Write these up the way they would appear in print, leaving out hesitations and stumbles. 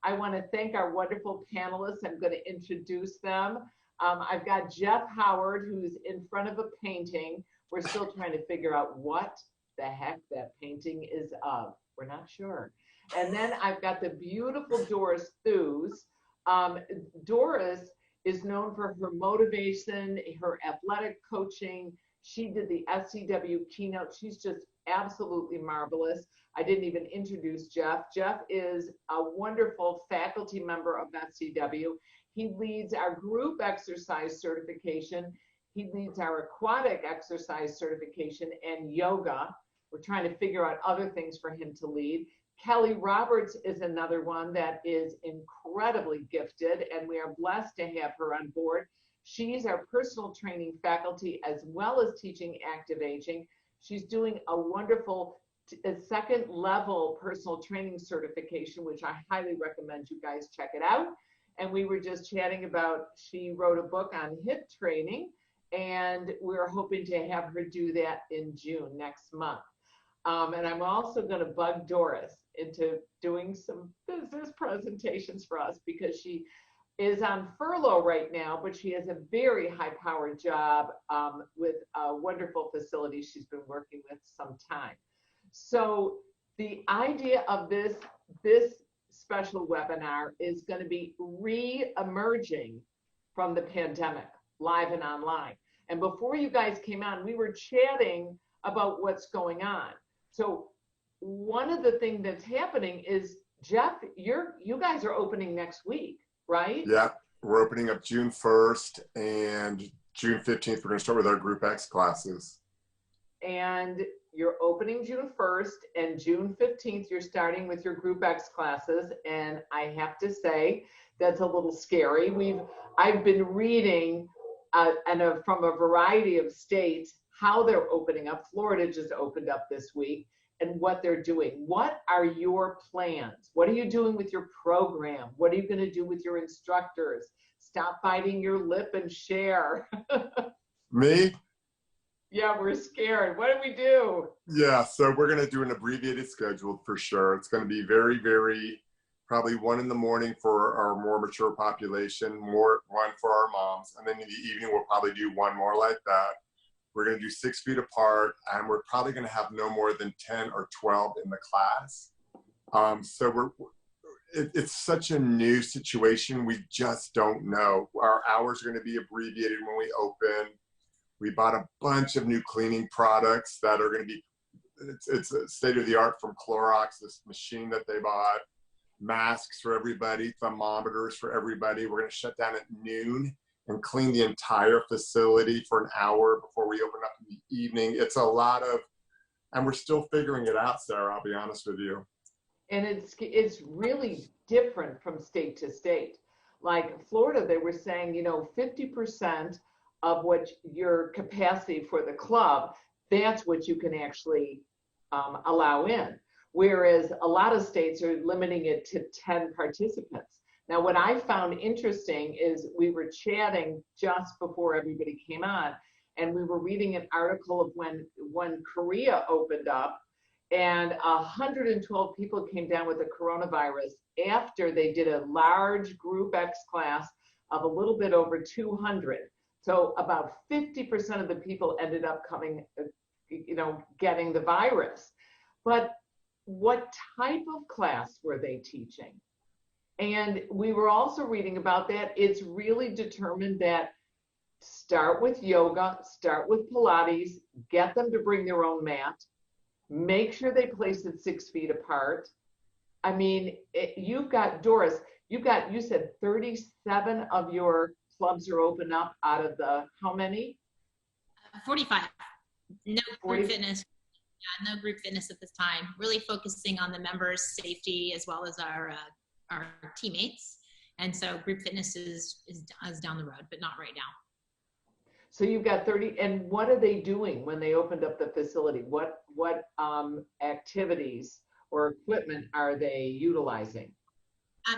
I want to thank our wonderful panelists. I'm going to introduce them. I've got Jeff Howard, who's in front of a painting. We're still trying to figure out what the heck that painting is of. We're not sure. And then I've got the beautiful Doris Thews. Doris is known for her motivation, her athletic coaching. She did the SCW keynote. She's just absolutely marvelous. I didn't even introduce Jeff. Jeff is a wonderful faculty member of SCW. He leads our group exercise certification. He leads our aquatic exercise certification and yoga. We're trying to figure out other things for him to lead. Keli Roberts is another one that is incredibly gifted, and we are blessed to have her on board. She's our personal training faculty as well as teaching active aging. She's doing a wonderful second level personal training certification, which I highly recommend you guys check it out. And we were just chatting about, she wrote a book on hip training, and we're hoping to have her do that in June next month. And I'm also going to bug Doris into doing some business presentations for us, because she is on furlough right now, but she has a very high-powered job with a wonderful facility she's been working with some time. So the idea of this special webinar is going to be re-emerging from the pandemic, live and online. And before you guys came on, we were chatting about what's going on. So one of the things that's happening is, Jeff, you guys are opening next week, right? Yeah, we're opening up June 1st, and June 15th, we're going to start with our Group X classes. And you're opening June 1st, and June 15th, you're starting with your Group X classes. And I have to say, that's a little scary. I've been reading from a variety of states how they're opening up. Florida just opened up this week, and what they're doing. What are your plans? What are you doing with your program? What are you going to do with your instructors? Stop biting your lip and share. Me? Yeah, we're scared. What do we do? Yeah, so we're going to do an abbreviated schedule for sure. It's going to be very, very, probably 1 in the morning for our more mature population, one for our moms, and then in the evening we'll probably do one more like that. We're going to do 6 feet apart, and we're probably going to have no more than 10 or 12 in the class. So it's such a new situation. We just don't know. Our hours are going to be abbreviated when we open. We bought a bunch of new cleaning products that are going to be, it's a state of the art, from Clorox, this machine that they bought, masks for everybody, thermometers for everybody. We're going to shut down at noon and clean the entire facility for an hour before we open up in the evening. It's a lot of, and we're still figuring it out, Sarah, I'll be honest with you. And it's really different from state to state. Like Florida, they were saying, 50% of what your capacity for the club, that's what you can actually allow in. Whereas a lot of states are limiting it to 10 participants. Now, what I found interesting is we were chatting just before everybody came on, and we were reading an article of when Korea opened up, and 112 people came down with the coronavirus after they did a large Group X class of a little bit over 200. So about 50% of the people ended up coming, getting the virus. But what type of class were they teaching? And we were also reading about that. It's really determined that start with yoga, start with Pilates, get them to bring their own mat, make sure they place it 6 feet apart. I mean, you've got, Doris, you said 37 of your clubs are open up out of the, how many? 45. No group fitness. Yeah, no group fitness at this time. Really focusing on the members' safety as well as our teammates. And so group fitness is down the road, but not right now. So you've got 30, and what are they doing when they opened up the facility? What activities or equipment are they utilizing?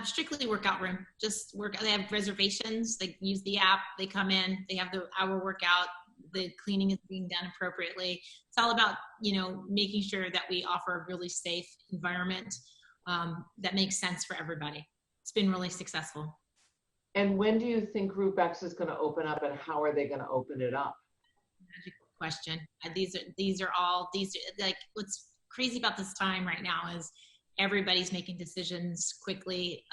Strictly workout room, just work. They have reservations, they use the app, they come in, they have the hour workout, the cleaning is being done appropriately. It's all about, making sure that we offer a really safe environment that makes sense for everybody. it's been really successful. And when do you think Group X is going to open up, and how are they going to open it up? Magic question. These are like, what's crazy about this time right now is everybody's making decisions quickly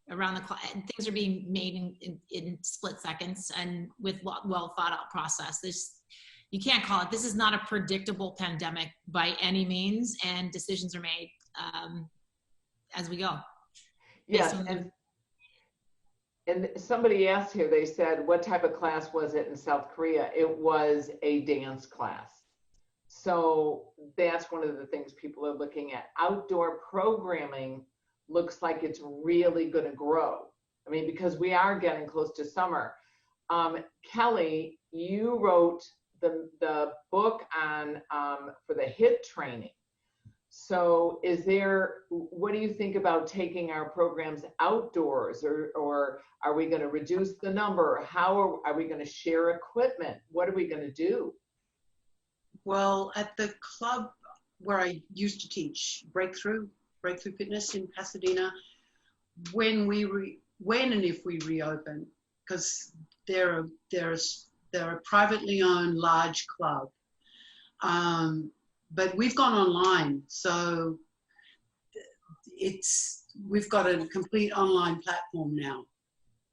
around the clock. Things are being made in split seconds and with well thought out process. You can't call it. This is not a predictable pandemic by any means, and decisions are made as we go. Yes, and somebody asked here, they said, what type of class was it in South Korea? It was a dance class. So that's one of the things people are looking at. Outdoor programming looks like it's really going to grow. I mean, because we are getting close to summer. Keli, you wrote the book on for the HIIT training. So what do you think about taking our programs outdoors, or are we going to reduce the number? How are we going to share equipment? What are we going to do? Well, at the club where I used to teach, Breakthrough Fitness in Pasadena, when and if we reopen, because they're a privately owned large club. But we've gone online, so we've got a complete online platform now.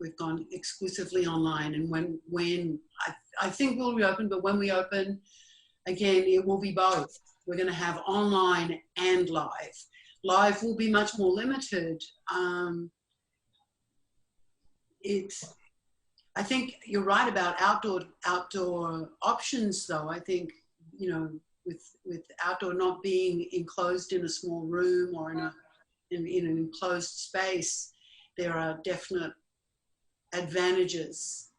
We've gone exclusively online, and when I think we'll reopen, but when we open, again, it will be both. We're going to have online and live. Live will be much more limited. I think you're right about outdoor options, though. I think, with outdoor not being enclosed in a small room or in an enclosed space, there are definite advantages,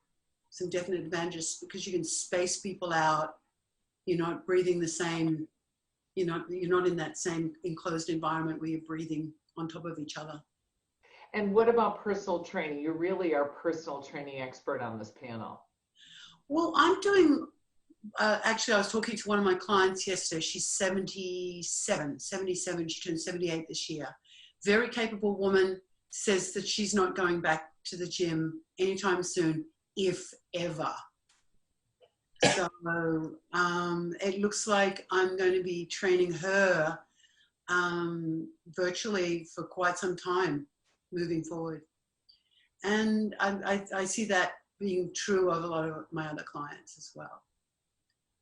because you can space people out. You're not breathing the same, you're not in that same enclosed environment where you're breathing on top of each other. And what about personal training? You really are personal training expert on this panel. Well, I'm doing, actually, I was talking to one of my clients yesterday. She's 77. She turned 78 this year. Very capable woman, says that she's not going back to the gym anytime soon, if ever. So it looks like I'm going to be training her virtually for quite some time moving forward. And I see that being true of a lot of my other clients as well.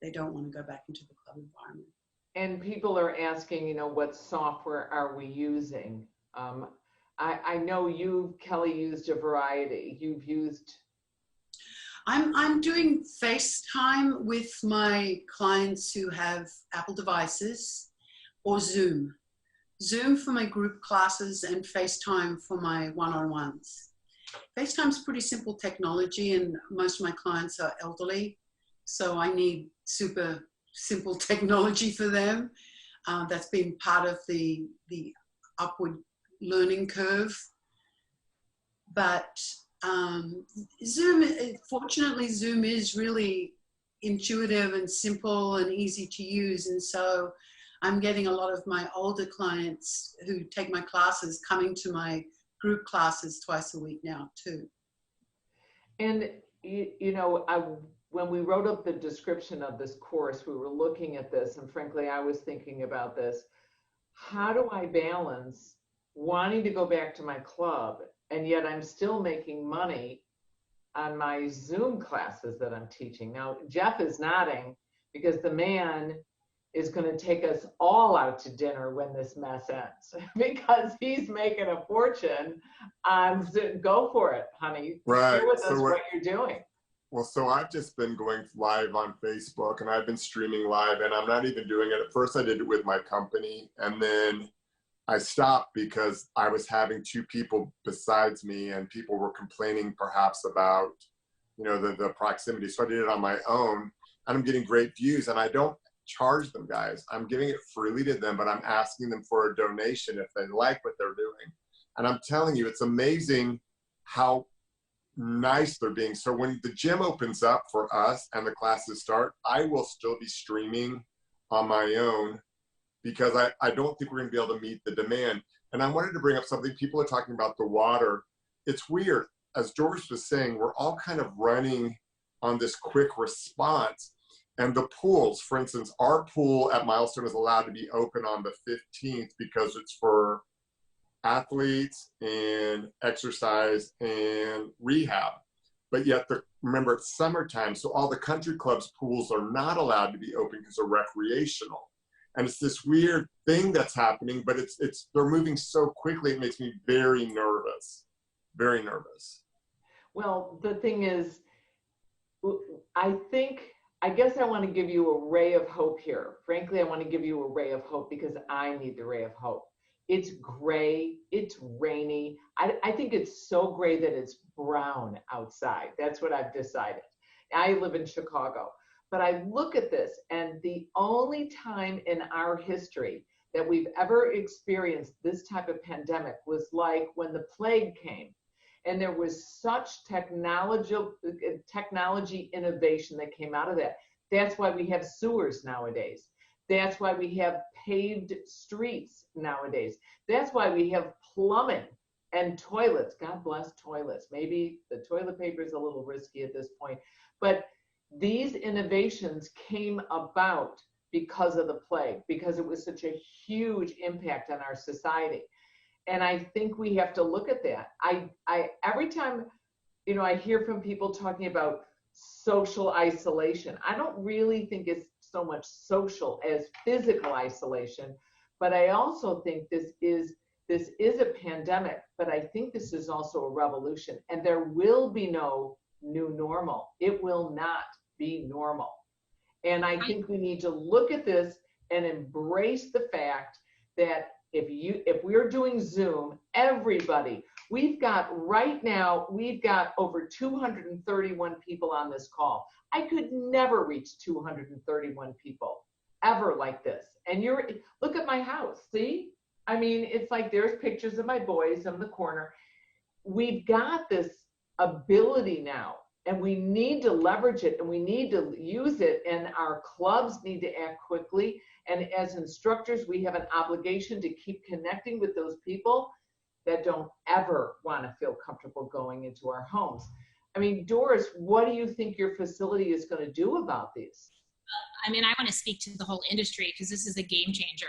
They don't want to go back into the club environment. And people are asking, what software are we using? I know Keli, used a variety. You've used... I'm doing FaceTime with my clients who have Apple devices, or Zoom. Zoom for my group classes and FaceTime for my one-on-ones. FaceTime's pretty simple technology, and most of my clients are elderly, so I need super simple technology for them. That's been part of the upward learning curve. But Zoom, fortunately, Zoom is really intuitive and simple and easy to use, and so I'm getting a lot of my older clients who take my classes coming to my group classes twice a week now too. And when we wrote up the description of this course, we were looking at this, and frankly, I was thinking about this. How do I balance wanting to go back to my club, and yet I'm still making money on my Zoom classes that I'm teaching? Now, Jeff is nodding because the man is going to take us all out to dinner when this mess ends, because he's making a fortune on Zoom. Go for it, honey. Right. Share with us what you're doing. Well, so I've just been going live on Facebook, and I've been streaming live, and I'm not even doing it. At first I did it with my company, and then I stopped because I was having two people besides me, and people were complaining perhaps about, the proximity. So I did it on my own, and I'm getting great views, and I don't charge them, guys. I'm giving it freely to them, but I'm asking them for a donation if they like what they're doing. And I'm telling you, it's amazing how nice they're being. So when the gym opens up for us and the classes start, I will still be streaming on my own, because I don't think we're going to be able to meet the demand. And I wanted to bring up something. People are talking about the water. It's weird. As Doris was saying, we're all kind of running on this quick response. And the pools, for instance, our pool at Milestone is allowed to be open on the 15th because it's for athletes and exercise and rehab. But yet, remember, it's summertime, so all the country clubs pools are not allowed to be open because they're recreational. And it's this weird thing that's happening, but they're moving so quickly, it makes me very nervous. Very nervous. Well, the thing is, I guess I want to give you a ray of hope here. Frankly, I want to give you a ray of hope because I need the ray of hope. It's gray, it's rainy. I think it's so gray that it's brown outside. That's what I've decided. I live in Chicago, but I look at this, and the only time in our history that we've ever experienced this type of pandemic was like when the plague came. And there was such technology innovation that came out of that. That's why we have sewers nowadays. That's why we have paved streets nowadays. That's why we have plumbing and toilets. God bless toilets. Maybe the toilet paper is a little risky at this point, but these innovations came about because of the plague, because it was such a huge impact on our society. And I think we have to look at that. Every time, I hear from people talking about social isolation. I don't really think it's so much social as physical isolation, but I also think this is a pandemic, but I think this is also a revolution, and there will be no new normal. It will not be normal. And I think we need to look at this and embrace the fact that if we're doing Zoom, everybody, we've got over 231 people on this call. I could never reach 231 people ever like this. And look at my house, see? I mean, it's like there's pictures of my boys in the corner. We've got this ability now, and we need to leverage it, and we need to use it, and our clubs need to act quickly. And as instructors, we have an obligation to keep connecting with those people that don't ever want to feel comfortable going into our homes. I mean, Doris, what do you think your facility is going to do about these? I mean, I want to speak to the whole industry because this is a game changer.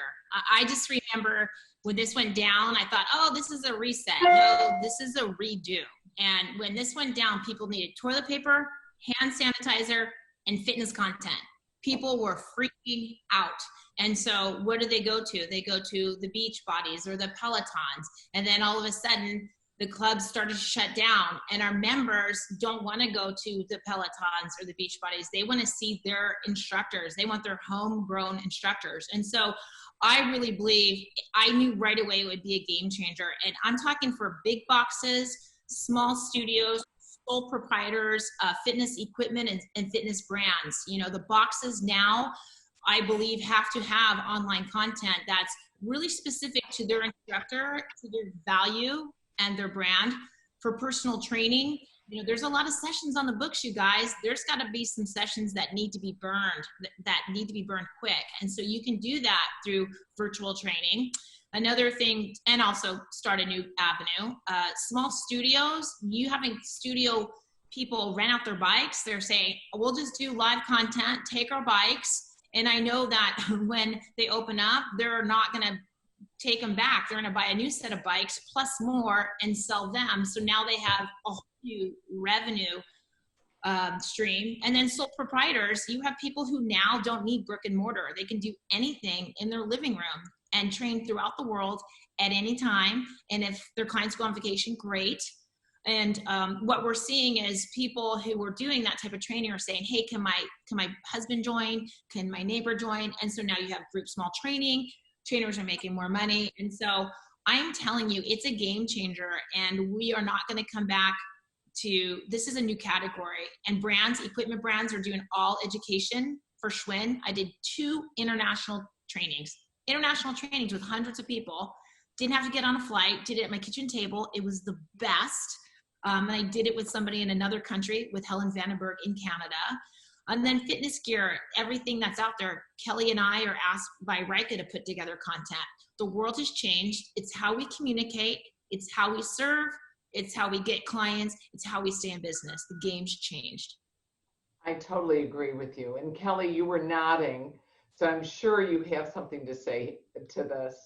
I just remember when this went down, I thought, oh, this is a reset. No, this is a redo. And when this went down, people needed toilet paper, hand sanitizer, and fitness content. People were freaking out. And so what do they go to? They go to the beach bodies or the Pelotons. And then all of a sudden, the clubs started to shut down, and our members don't want to go to the Pelotons or the beach bodies. They want to see their instructors. They want their homegrown instructors. And so I really believe, I knew right away it would be a game changer. And I'm talking for big boxes, small studios, sole proprietors, fitness equipment and fitness brands. The boxes now, I believe, have to have online content that's really specific to their instructor, to their value and their brand. For personal training, there's a lot of sessions on the books, you guys. There's got to be some sessions that need to be burned, that need to be burned quick. And so you can do that through virtual training. Another thing, and also start a new avenue, small studios, you having studio people rent out their bikes. They're saying, we'll just do live content, take our bikes. And I know that when they open up, they're not going to take them back. They're going to buy a new set of bikes plus more and sell them. So now they have a whole new revenue stream. And then sole proprietors, you have people who now don't need brick and mortar. They can do anything in their living room and train throughout the world at any time. And if their clients go on vacation, great. And what we're seeing is people who are doing that type of training are saying, hey, can my husband join? Can my neighbor join? And so now you have group small training. Trainers are making more money. And so I'm telling you, it's a game changer, and we are not going to come back to, this is a new category. And brands, equipment brands are doing all education for Schwinn. I did 2 international trainings with hundreds of people. Didn't have to get on a flight, did it at my kitchen table. It was the best. And I did it with somebody in another country, with Helen Vandenberg in Canada. And then fitness gear, everything that's out there, Keli and I are asked by Rika to put together content. The world has changed. It's how we communicate. It's how we serve. It's how we get clients. It's how we stay in business. The game's changed. I totally agree with you. And Keli, you were nodding, so I'm sure you have something to say to this.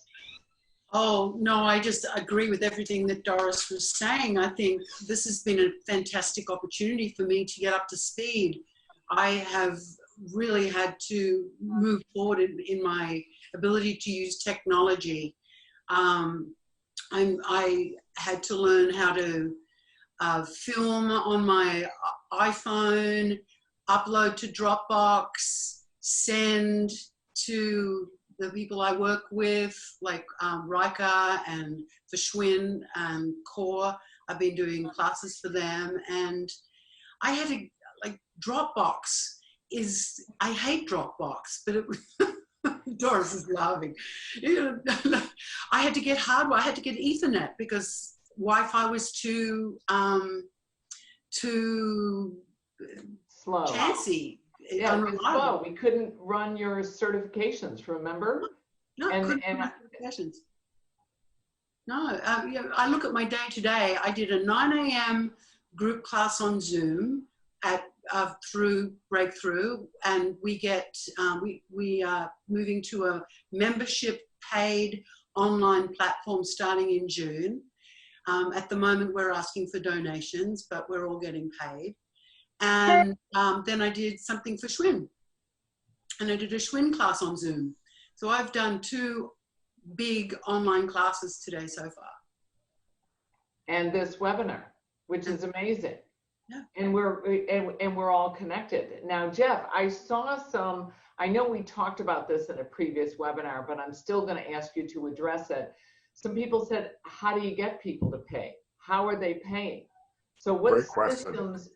Oh, no, I just agree with everything that Doris was saying. I think this has been a fantastic opportunity for me to get up to speed. I have really had to move forward in my ability to use technology. I had to learn how to film on my iPhone, upload to Dropbox, send to the people I work with, like Rika and Verschwin and Core. I've been doing classes for them, and I had to, like, Dropbox is, I hate Dropbox, but it Doris is laughing. I had to get hardware, I had to get Ethernet because Wi-Fi was too Slow. chancy. Yeah, it was slow. We couldn't run your certifications, remember? No, certifications. No, yeah, I look at my day to day. I did a 9 a.m. group class on Zoom at through Breakthrough, and we get we are moving to a membership paid online platform starting in June. At the moment, we're asking for donations, but we're all getting paid. And then I did something for Schwinn, and I did a Schwinn class on Zoom. So I've done 2 big online classes today so far. And this webinar, which is amazing. Yeah. And we're all connected. Now, Jeff, I saw some, I know we talked about this in a previous webinar, but I'm still going to ask you to address it. Some people said, how do you get people to pay? How are they paying? So what systems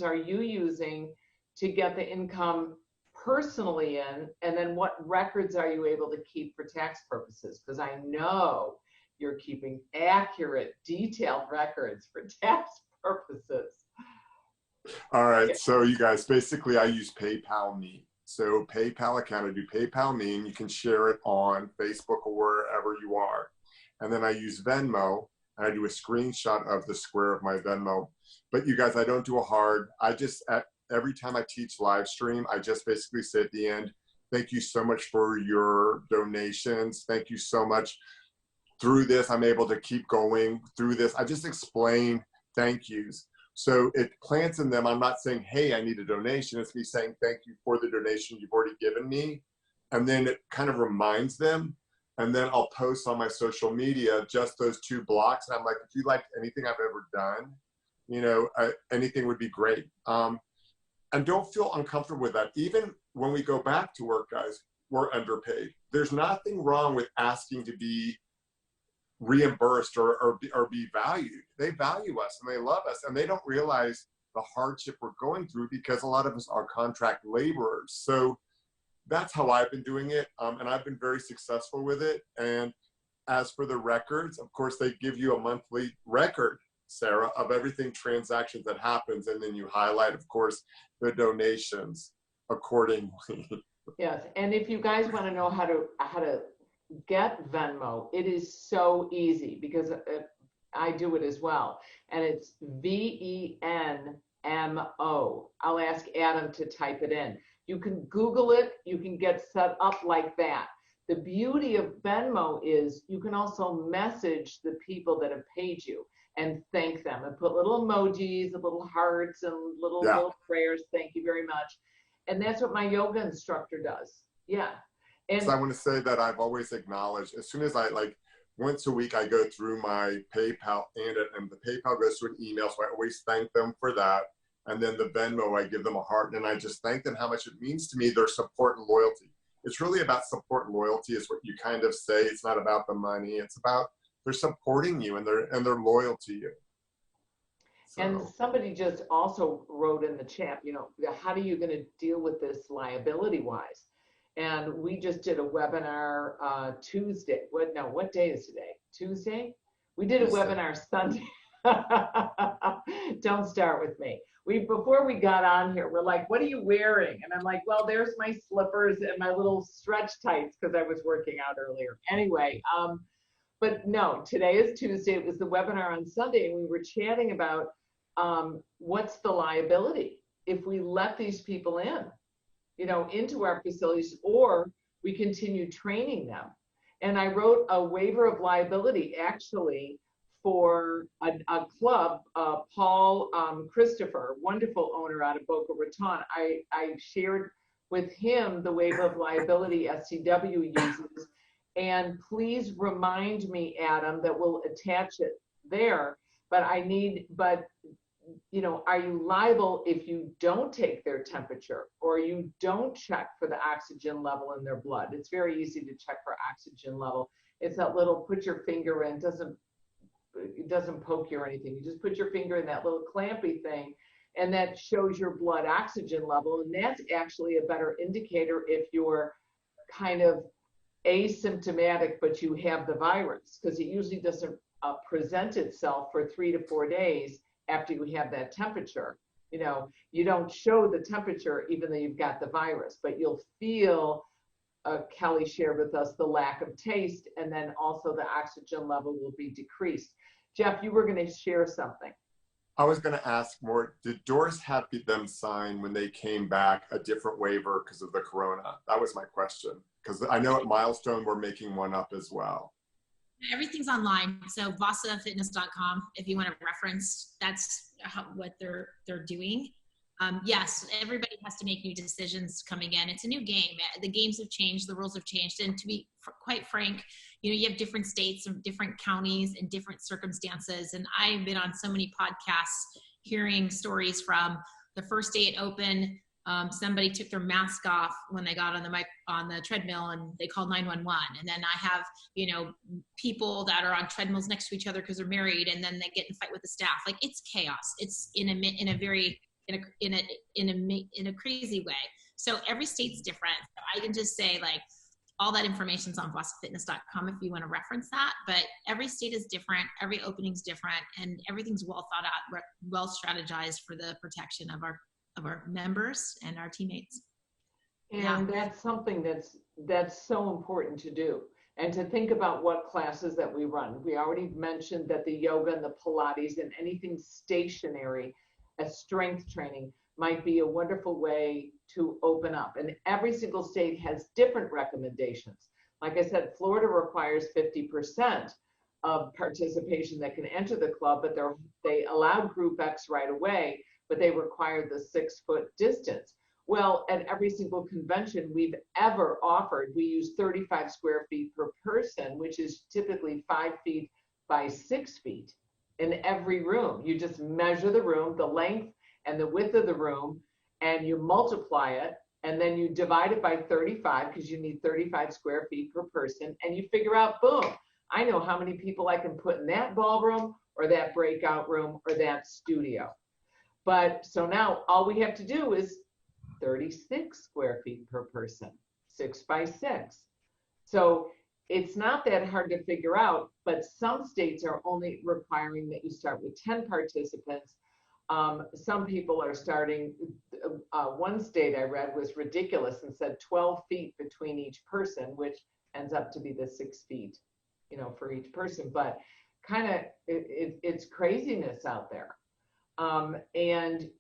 are you using to get the income personally in, and then what records are you able to keep for tax purposes? Because I know you're keeping accurate, detailed records for tax purposes. All right, so you guys, basically I use PayPal Me. So PayPal account, I do PayPal Me, and you can share it on Facebook or wherever you are. And then I use Venmo, and I do a screenshot of the square of my Venmo. But you guys, I don't do a hard, every time I teach live stream, I just basically say at the end, thank you so much for your donations. Thank you so much. Through this, I'm able to keep going through this. I just explain thank yous. So it plants in them. I'm not saying, hey, I need a donation. It's me saying thank you for the donation you've already given me. And then it kind of reminds them. And then I'll post on my social media just those 2 blocks. And I'm like, if you like anything I've ever done, you know, anything would be great. And don't feel uncomfortable with that. Even when we go back to work, guys, we're underpaid. There's nothing wrong with asking to be reimbursed or be valued. They value us and they love us, and they don't realize the hardship we're going through because a lot of us are contract laborers. So that's how I've been doing it, and I've been very successful with it. And as for the records, of course, they give you a monthly record, Sarah, of everything transactions that happens, and then you highlight, of course, the donations accordingly. Yes, and if you guys want to know how to get Venmo, it is so easy because I do it as well, and it's VENMO. I'll ask Adam to type it in. You can Google it. You can get set up like that. The beauty of Venmo is you can also message the people that have paid you and thank them and put little emojis, little hearts, and little prayers. Thank you very much. And that's what my yoga instructor does. Yeah. And so I want to say that I've always acknowledged, as soon as I, like, once a week I go through my PayPal, and the PayPal goes to an email, so I always thank them for that. And then the Venmo, I give them a heart, and I just thank them how much it means to me, their support and loyalty. It's really about support and loyalty is what you kind of say. It's not about the money. It's about they're supporting you and they're loyal to you. So. And somebody just also wrote in the chat, you know, how are you going to deal with this liability-wise? And we just did a webinar Tuesday. What day is today? Tuesday? We did a webinar Sunday. Don't start with me. Before we got on here, we're like, what are you wearing? And I'm like, well, there's my slippers and my little stretch tights because I was working out earlier. Anyway, but no, today is Tuesday. It was the webinar on Sunday, and we were chatting about what's the liability if we let these people in, into our facilities, or we continue training them. And I wrote a waiver of liability actually for a club, Paul Christopher, wonderful owner out of Boca Raton. I shared with him the waiver of liability SCW uses. And please remind me, Adam, that we'll attach it there. But are you liable if you don't take their temperature or you don't check for the oxygen level in their blood? It's very easy to check for oxygen level. It's that little put your finger in, it doesn't poke you or anything. You just put your finger in that little clampy thing, and that shows your blood oxygen level. And that's actually a better indicator if you're kind of asymptomatic, but you have the virus, because it usually doesn't present itself for 3 to 4 days after you have that temperature. You don't show the temperature even though you've got the virus, but you'll feel, Keli shared with us, the lack of taste, and then also the oxygen level will be decreased. Jeff, you were going to share something. I was going to ask more, did Doris have them sign when they came back a different waiver because of the corona? That was my question, because I know at Milestone we're making one up as well. Everything's online. So vasafitness.com, if you want to reference, that's what they're doing. Yes, everybody has to make new decisions coming in. It's a new game. The games have changed, the rules have changed. And to be quite frank, you have different states and different counties and different circumstances. And I've been on so many podcasts hearing stories from the first day it opened. Somebody took their mask off when they got on the treadmill and they called 911. And then I have, people that are on treadmills next to each other because they're married, and then they get in a fight with the staff. Like, it's chaos. It's in a crazy way. So every state's different. I can just say, like, all that information's on vasafitness.com if you want to reference that. But every state is different, every opening's different, and everything's well thought out, well strategized for the protection of our members and our teammates. And that's something that's so important to do, and to think about what classes that we run. We already mentioned that the yoga and the Pilates and anything stationary as strength training might be a wonderful way to open up. And every single state has different recommendations. Like I said, Florida requires 50% of participation that can enter the club, but they allowed Group X right away, but they require the 6-foot distance. Well, at every single convention we've ever offered, we use 35 square feet per person, which is typically 5 feet by 6 feet in every room. You just measure the room, the length and the width of the room, and you multiply it, and then you divide it by 35, because you need 35 square feet per person, and you figure out, boom, I know how many people I can put in that ballroom or that breakout room or that studio. But so now all we have to do is 36 square feet per person, 6 by 6. So it's not that hard to figure out, but some states are only requiring that you start with 10 participants. Some people are starting, one state I read was ridiculous and said 12 feet between each person, which ends up to be the 6 feet, for each person. But kind of, it's craziness out there. And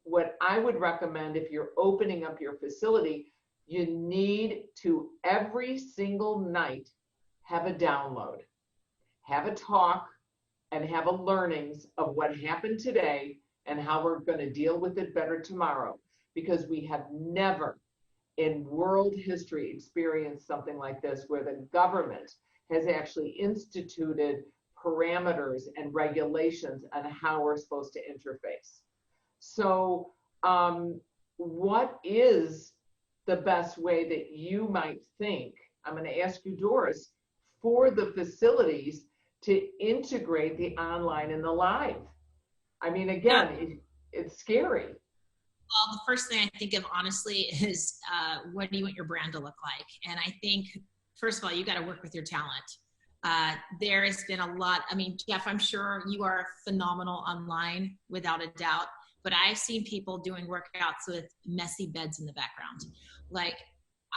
what I would recommend, if you're opening up your facility, you need to every single night have a download, have a talk, and have a learnings of what happened today and how we're going to deal with it better tomorrow, because we have never in world history experienced something like this, where the government has actually instituted parameters and regulations on how we're supposed to interface. So what is the best way that you might think, I'm going to ask you, Doris, for the facilities to integrate the online and the live? I mean, again, it's scary. Well, the first thing I think of, honestly, is what do you want your brand to look like? And I think, first of all, you got to work with your talent. There has been a lot. I mean, Jeff, I'm sure you are phenomenal online without a doubt, but I've seen people doing workouts with messy beds in the background. Like,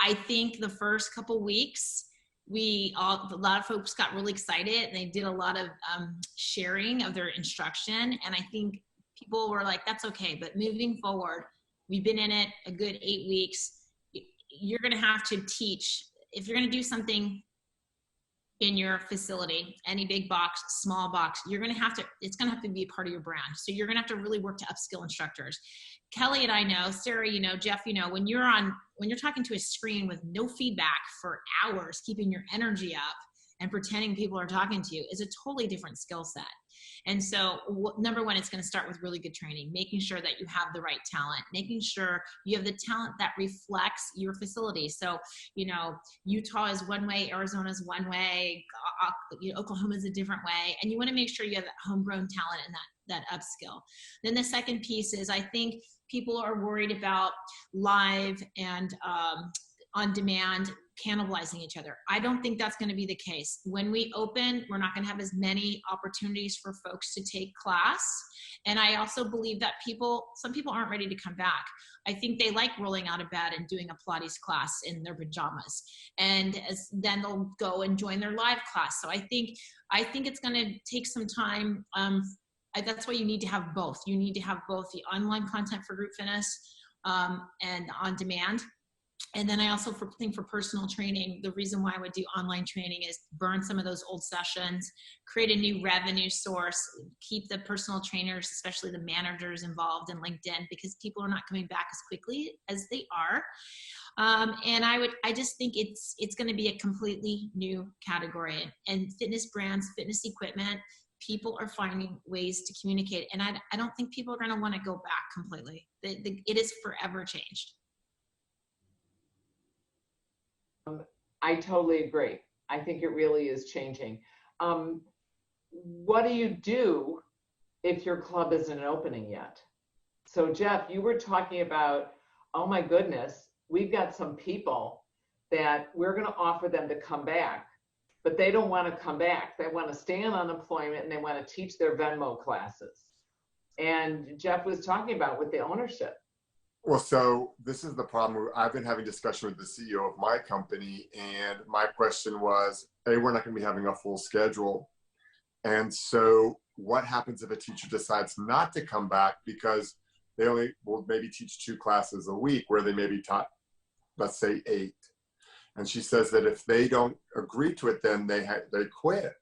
I think the first couple weeks, a lot of folks got really excited and they did a lot of sharing of their instruction. And I think people were like, that's okay. But moving forward, we've been in it a good 8 weeks. You're going to have to teach. If you're going to do something in your facility, any big box, small box, it's going to have to be a part of your brand. So you're going to have to really work to upskill instructors. Keli and I know, Sara, you know, Jeff, you know, when you're talking to a screen with no feedback for hours, keeping your energy up and pretending people are talking to you is a totally different skill set. And so number one, it's going to start with really good training, making sure that you have the right talent, making sure you have the talent that reflects your facility. So, you know, Utah is one way, Arizona is one way, Oklahoma is a different way. And you want to make sure you have that homegrown talent and that upskill. Then the second piece is, I think people are worried about live and on demand cannibalizing each other. I don't think that's going to be the case. When we open, we're not going to have as many opportunities for folks to take class. And I also believe that some people aren't ready to come back. I think they like rolling out of bed and doing a Pilates class in their pajamas. And then they'll go and join their live class. So I think it's going to take some time. That's why you need to have both. You need to have both the online content for group fitness and on demand. And then I also think for personal training, the reason why I would do online training is burn some of those old sessions, create a new revenue source, keep the personal trainers, especially the managers, involved in LinkedIn, because people are not coming back as quickly as they are. And I just think it's going to be a completely new category. And fitness brands, fitness equipment, people are finding ways to communicate. And I don't think people are going to want to go back completely. It is forever changed. I totally agree. I think it really is changing. What do you do if your club isn't opening yet? So Jeff, you were talking about, oh my goodness, we've got some people that we're going to offer them to come back, but they don't want to come back. They want to stay on unemployment and they want to teach their Venmo classes. And Jeff was talking about with the ownership. Well, so this is the problem. I've been having discussion with the CEO of my company, and my question was, hey, we're not going to be having a full schedule. And so what happens if a teacher decides not to come back because they only will maybe teach 2 classes a week where they maybe taught, let's say, 8. And she says that if they don't agree to it, then they quit.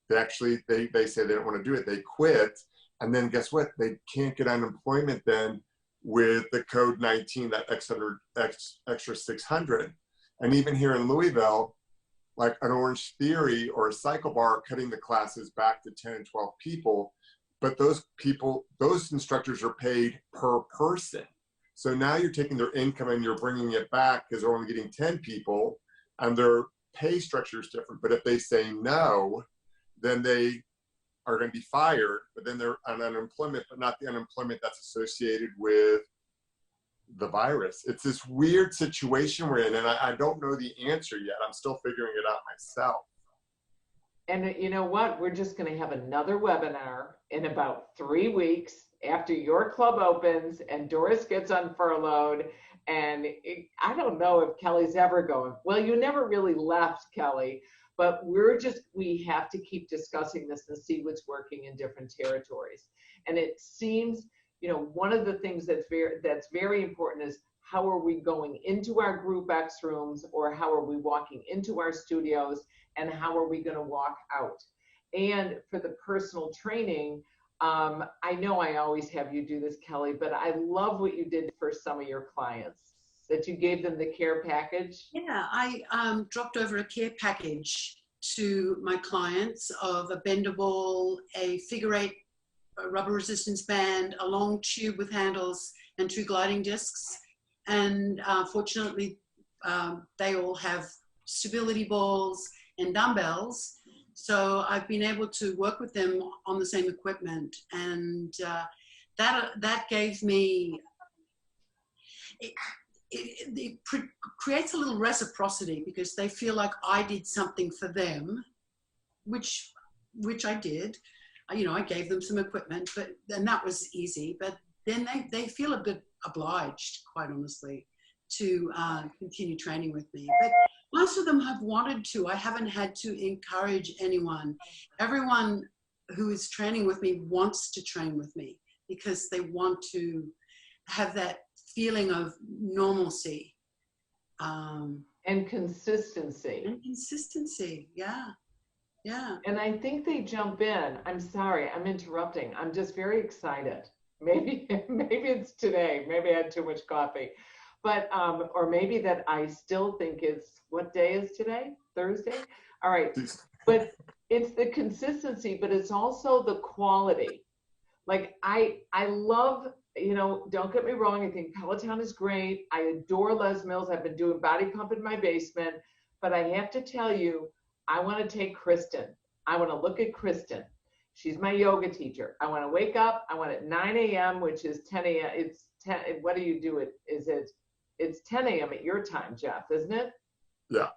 They say they don't want to do it. They quit. And then guess what? They can't get unemployment then with the code 19, that extra 600. And even here in Louisville, like an Orange Theory or a Cycle Bar are cutting the classes back to 10 and 12 people, but those instructors are paid per person. So now you're taking their income and you're bringing it back because they're only getting 10 people and their pay structure is different. But if they say no, then they are going to be fired, but then they're on unemployment, but not the unemployment that's associated with the virus. It's this weird situation we're in, and I don't know the answer yet. I'm still figuring it out myself. And you know what? We're just going to have another webinar in about 3 weeks after your club opens and Doris gets unfurloughed. And I don't know if Keli's ever going. Well, you never really left, Keli. But we have to keep discussing this and see what's working in different territories. And it seems, you know, one of the things that's very important is how are we going into our Group X rooms, or how are we walking into our studios, and how are we going to walk out? And for the personal training, I know I always have you do this, Keli, but I love what you did for some of your clients, that you gave them the care package. Yeah, I dropped over a care package to my clients of a bendable, a figure 8 rubber resistance band, a long tube with handles, and 2 gliding discs. And fortunately, they all have stability balls and dumbbells. So I've been able to work with them on the same equipment. And that gave me, it creates a little reciprocity because they feel like I did something for them which I did. You know, I gave them some equipment, and that was easy. But then they feel a bit obliged, quite honestly, to continue training with me. But most of them have wanted to. I haven't had to encourage anyone. Everyone who is training with me wants to train with me because they want to have that feeling of normalcy. And consistency. And consistency, yeah. Yeah. And I think they jump in. I'm sorry, I'm interrupting. I'm just very excited. Maybe it's today. Maybe I had too much coffee. But, or maybe that I still think it's, what day is today? Thursday? All right. But it's the consistency, but it's also the quality. Like I love, you know, don't get me wrong. I think Peloton is great. I adore Les Mills. I've been doing body pump in my basement, but I have to tell you, I want to take Kristen. I want to look at Kristen. She's my yoga teacher. I want to wake up. I want at 9 a.m., which is 10 a.m. It's 10. What do you do? It's 10 a.m. at your time, Jeff, isn't it? Yeah.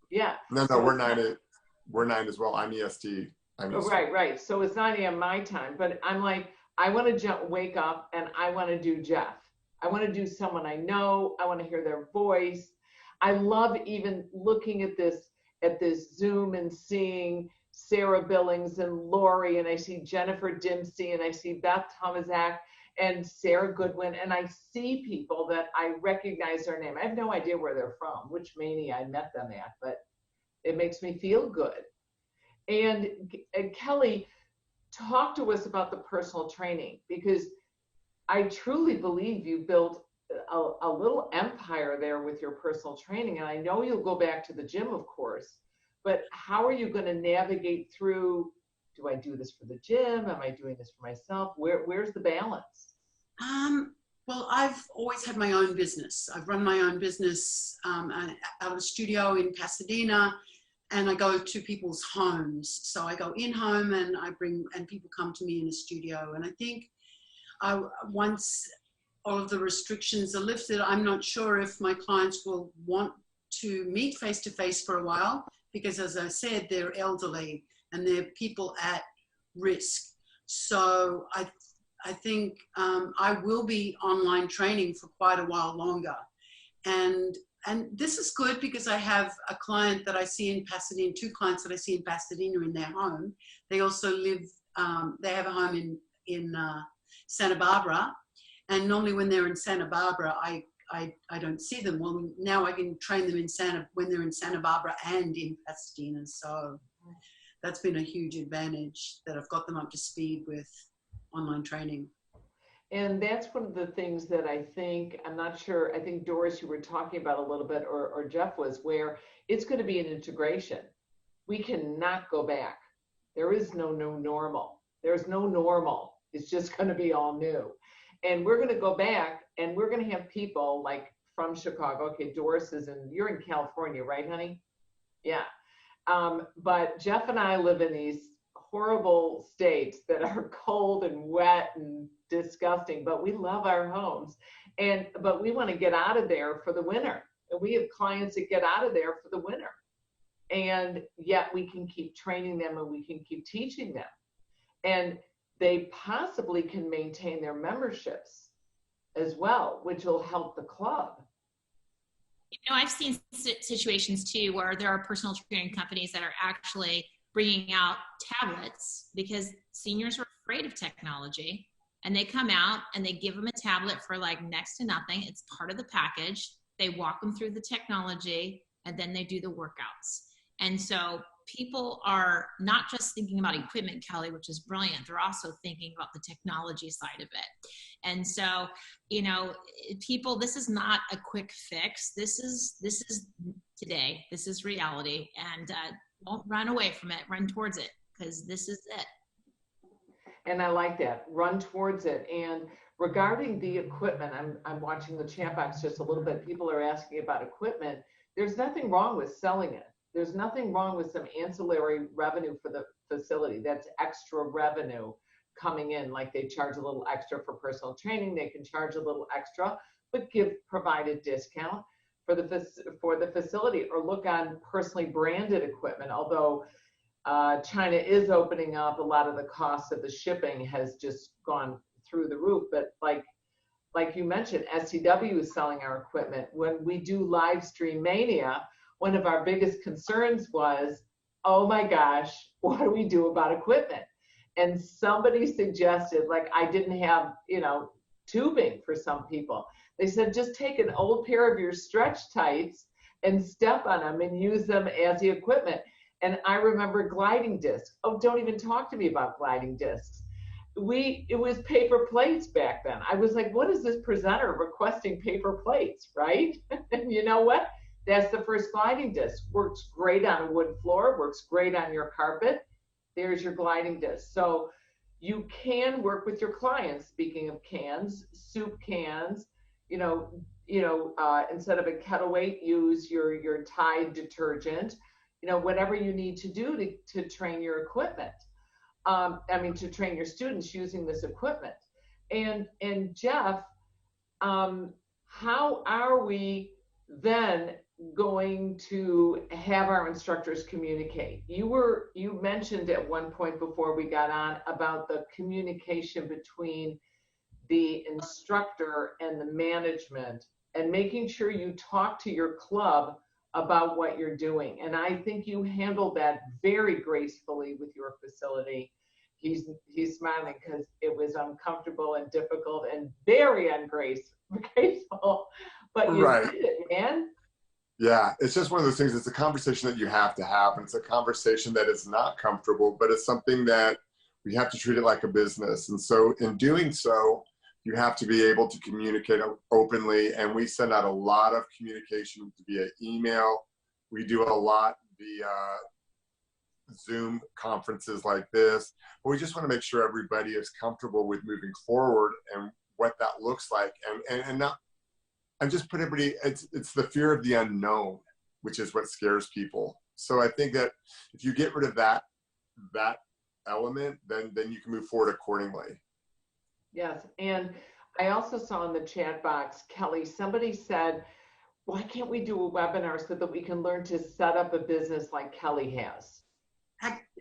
Yeah. No, so we're 9 as well. I'm EST. Right. So it's 9 a.m. my time, but I'm like, I want to wake up and I want to do Jeff. I want to do someone I know. I want to hear their voice. I love even looking at this Zoom and seeing Sarah Billings and Lori, and I see Jennifer Dempsey, and I see Beth Tomaszak and Sarah Goodwin, and I see people that I recognize their name. I have no idea where they're from, which mania I met them at, but it makes me feel good. And Keli, talk to us about the personal training, because I truly believe you built a little empire there with your personal training. And I know you'll go back to the gym, of course, but how are you going to navigate through, do I do this for the gym? Am I doing this for myself? Where's the balance? Well, I've always had my own business. I've run my own business out of a studio in Pasadena, and I go to people's homes. So I go in home and people come to me in a studio. And I think once all of the restrictions are lifted, I'm not sure if my clients will want to meet face-to-face for a while, because as I said, they're elderly and they're people at risk. So I think I will be online training for quite a while longer. And this is good because I have a client that I see in Pasadena, 2 clients that I see in Pasadena in their home. They also live, they have a home in Santa Barbara. And normally when they're in Santa Barbara, I don't see them. Well, now I can train them when they're in Santa Barbara and in Pasadena. So that's been a huge advantage that I've got them up to speed with online training. And that's one of the things that I think, I'm not sure, I think Doris, you were talking about a little bit, or Jeff was, where it's going to be an integration. We cannot go back. There is no new normal. There's no normal. It's just going to be all new. And we're going to go back and we're going to have people like from Chicago. Okay, Doris you're in California, right, honey? Yeah. But Jeff and I live in these horrible states that are cold and wet and disgusting, but we love our homes. But we want to get out of there for the winter. And we have clients that get out of there for the winter. And yet we can keep training them and we can keep teaching them. And they possibly can maintain their memberships as well, which will help the club. You know, I've seen situations too where there are personal training companies that are actually bringing out tablets because seniors are afraid of technology, and they come out and they give them a tablet for like next to nothing. It's part of the package. They walk them through the technology and then they do the workouts. And so people are not just thinking about equipment, Keli, which is brilliant. They're also thinking about the technology side of it. And so, you know, people, this is not a quick fix. This is today. This is reality. And don't run away from it. Run towards it, because this is it. And I like that. Run towards it. And regarding the equipment, I'm watching the chat box just a little bit. People are asking about equipment. There's nothing wrong with selling it. There's nothing wrong with some ancillary revenue for the facility. That's extra revenue coming in. Like they charge a little extra for personal training. They can charge a little extra, but provide a discount for the facility, or look on personally branded equipment. Although China is opening up. A lot of the cost of the shipping has just gone through the roof. But like you mentioned, STW is selling our equipment. When we do Livestream Mania, one of our biggest concerns was, oh my gosh, what do we do about equipment? And somebody suggested, like, I didn't have, tubing for some people. They said, just take an old pair of your stretch tights and step on them and use them as the equipment. And I remember gliding discs. Oh, don't even talk to me about gliding discs. It was paper plates back then. I was like, what is this presenter requesting paper plates, right? And you know what? That's the first gliding disc. Works great on a wood floor, works great on your carpet. There's your gliding disc. So you can work with your clients, speaking of cans, soup cans, instead of a kettle weight, use your Tide detergent, whatever you need to do to train your equipment. To train your students using this equipment. And Jeff, how are we then going to have our instructors communicate? You mentioned at one point before we got on about the communication between the instructor and the management, and making sure you talk to your club about what you're doing. And I think you handled that very gracefully with your facility. He's smiling because it was uncomfortable and difficult and very ungraceful, but you did it, man. Yeah, it's just one of those things. It's a conversation that you have to have, and it's a conversation that is not comfortable, but it's something that we have to treat it like a business. And so in doing so, you have to be able to communicate openly, and we send out a lot of communication via email. We do a lot via Zoom conferences like this, but we just want to make sure everybody is comfortable with moving forward and what that looks like, and just put everybody, it's the fear of the unknown, which is what scares people. So I think that if you get rid of that element, then you can move forward accordingly. Yes, and I also saw in the chat box, Keli, somebody said, why can't we do a webinar so that we can learn to set up a business like Keli has?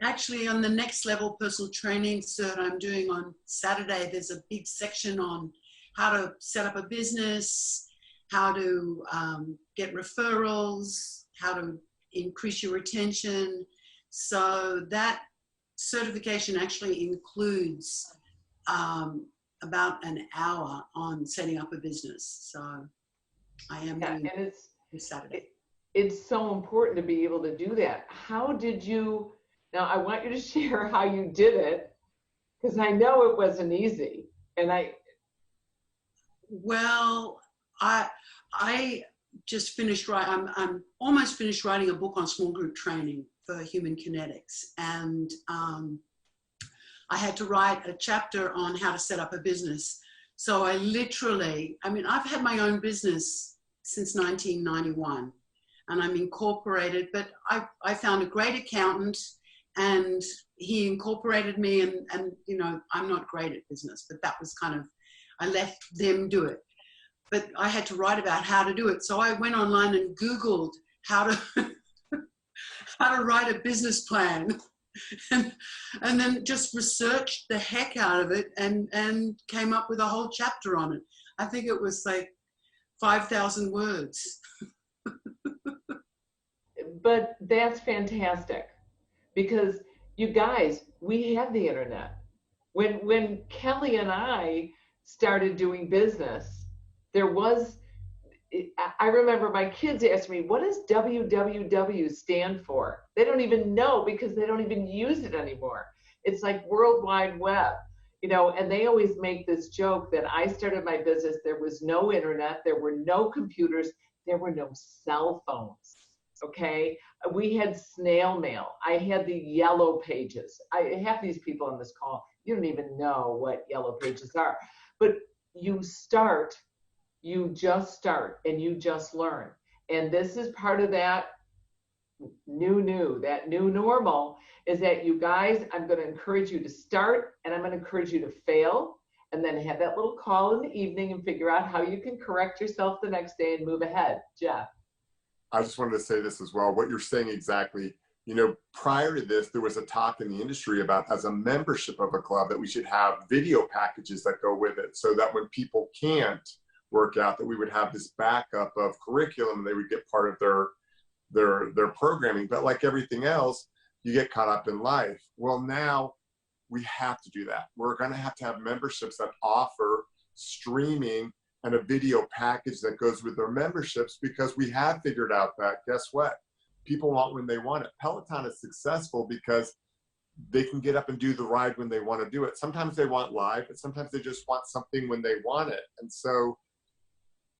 Actually, on the next level personal training cert I'm doing on Saturday, there's a big section on how to set up a business, how to get referrals, how to increase your retention. So that certification actually includes about an hour on setting up a business. So I am doing it this Saturday. It's so important to be able to do that. How did you, now I want you to share how you did it, because I know it wasn't easy. Well, I just finished writing, I'm almost finished writing a book on small group training for human kinetics. And I had to write a chapter on how to set up a business. So I literally, I've had my own business since 1991 and I'm incorporated, but I found a great accountant and he incorporated me and I'm not great at business, but that was kind of, I let them do it. But I had to write about how to do it. So I went online and Googled how to write a business plan and then just researched the heck out of it and came up with a whole chapter on it. I think it was like 5,000 words. But that's fantastic because you guys, we have the internet. When Keli and I started doing business, I remember my kids asked me, what does www stand for? They don't even know because they don't even use it anymore. It's like World Wide Web, and they always make this joke that I started my business, there was no internet, there were no computers, there were no cell phones, okay? We had snail mail. I had the yellow pages. I have these people on this call, you don't even know what yellow pages are, but you just start and you just learn. And this is part of that that new normal is that you guys, I'm going to encourage you to start and I'm going to encourage you to fail and then have that little call in the evening and figure out how you can correct yourself the next day and move ahead. Jeff. I just wanted to say this as well. What you're saying exactly, You know, prior to this, there was a talk in the industry about, as a membership of a club, that we should have video packages that go with it, so that when people can't work out, that we would have this backup of curriculum and they would get part of their programming. But like everything else, you get caught up in life. Well, now we have to do that. We're going to have memberships that offer streaming and a video package that goes with their memberships, because we have figured out that, guess what? People want when they want it. Peloton is successful because they can get up and do the ride when they want to do it. Sometimes they want live, but sometimes they just want something when they want it. And so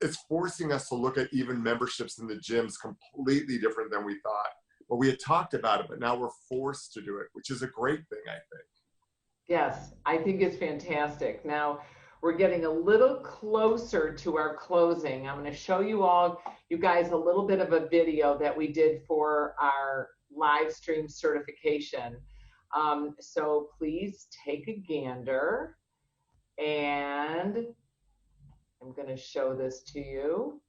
it's forcing us to look at even memberships in the gyms completely different than we thought. Well, we had talked about it, but now we're forced to do it, which is a great thing, I think. Yes, I think it's fantastic. Now, we're getting a little closer to our closing. I'm going to show you guys a little bit of a video that we did for our Livestream certification. So please take a gander, and I'm going to show this to you.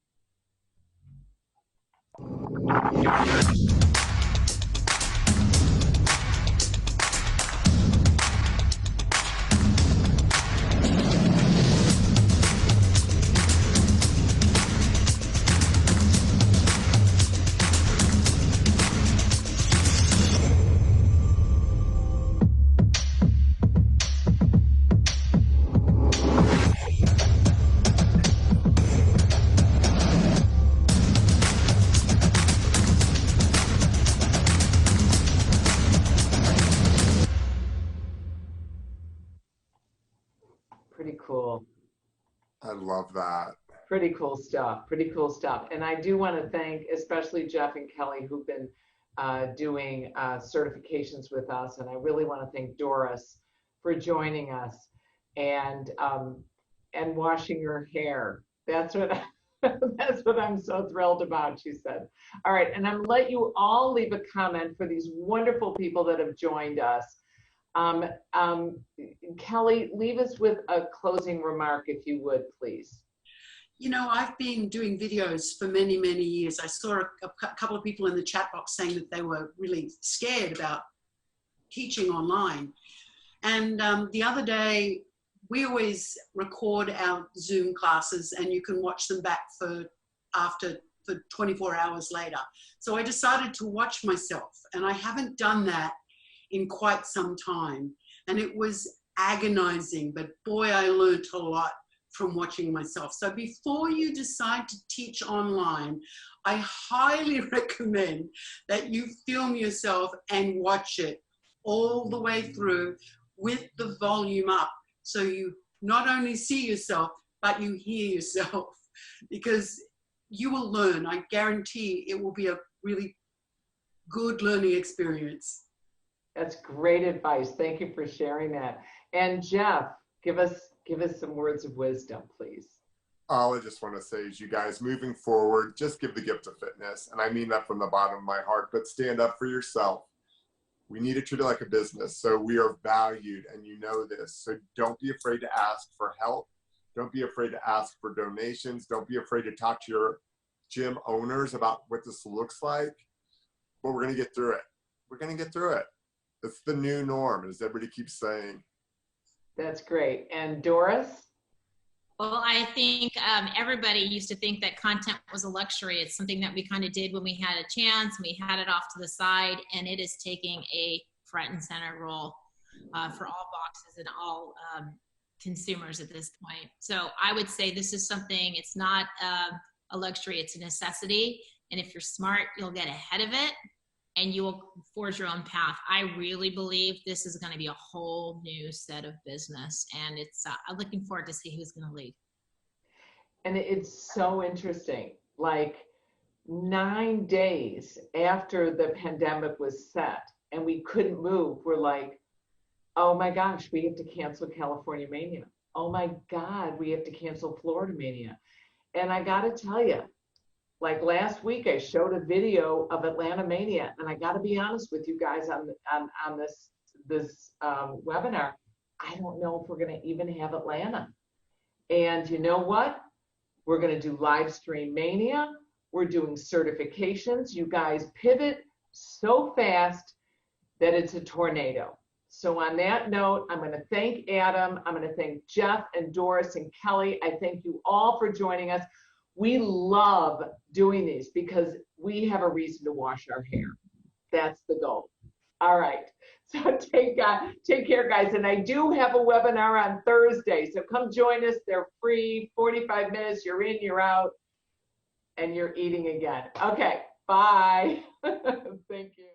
Pretty cool. I love that. Pretty cool stuff. Pretty cool stuff. And I do want to thank especially Jeff and Kelly, who've been doing certifications with us. And I really want to thank Doris for joining us and washing her hair. That's what that's what I'm so thrilled about, she said. All right, and I'm gonna let you all leave a comment for these wonderful people that have joined us. Kelly, leave us with a closing remark, if you would, please. You know, I've been doing videos for many, many years. I saw a couple of people in the chat box saying that they were really scared about teaching online. And the other day, we always record our Zoom classes, and you can watch them back for 24 hours later. So I decided to watch myself, and I haven't done that in quite some time. And it was agonizing, but boy, I learned a lot from watching myself. So before you decide to teach online, I highly recommend that you film yourself and watch it all the way through with the volume up, so you not only see yourself, but you hear yourself, because you will learn. I guarantee it will be a really good learning experience. That's great advice. Thank you for sharing that. And Jeff, give us some words of wisdom, please. All I just want to say is, you guys, moving forward, just give the gift of fitness. And I mean that from the bottom of my heart, but stand up for yourself. We need to treat it like a business. So we are valued, and you know this. So don't be afraid to ask for help. Don't be afraid to ask for donations. Don't be afraid to talk to your gym owners about what this looks like. But we're going to get through it. We're going to get through it. It's the new norm, as everybody keeps saying. That's great. And Doris? Well, I think everybody used to think that content was a luxury. It's something that we kind of did when we had a chance. We had it off to the side, and it is taking a front and center role for all boxes and all consumers at this point. So I would say this is something, it's not a luxury, it's a necessity. And if you're smart, you'll get ahead of it, and you will forge your own path. I really believe this is going to be a whole new set of business, and it's I'm looking forward to see who's going to lead. And it's so interesting. Like 9 days after the pandemic was set and we couldn't move, we're like, oh my gosh, we have to cancel California Mania. Oh my God, we have to cancel Florida Mania. And I got to tell you, like last week, I showed a video of Atlanta Mania, and I got to be honest with you guys on this webinar. I don't know if we're going to even have Atlanta. And you know what? We're going to do Livestream Mania. We're doing certifications. You guys pivot, so fast that it's a tornado. So on that note, I'm going to thank Adam. I'm going to thank Jeff and Doris and Kelly. I thank you all for joining us. We love doing these because we have a reason to wash our hair. That's the goal. All right. So take care, guys. And I do have a webinar on Thursday. So come join us. They're free, 45 minutes. You're in, you're out, and you're eating again. Okay. Bye. Thank you.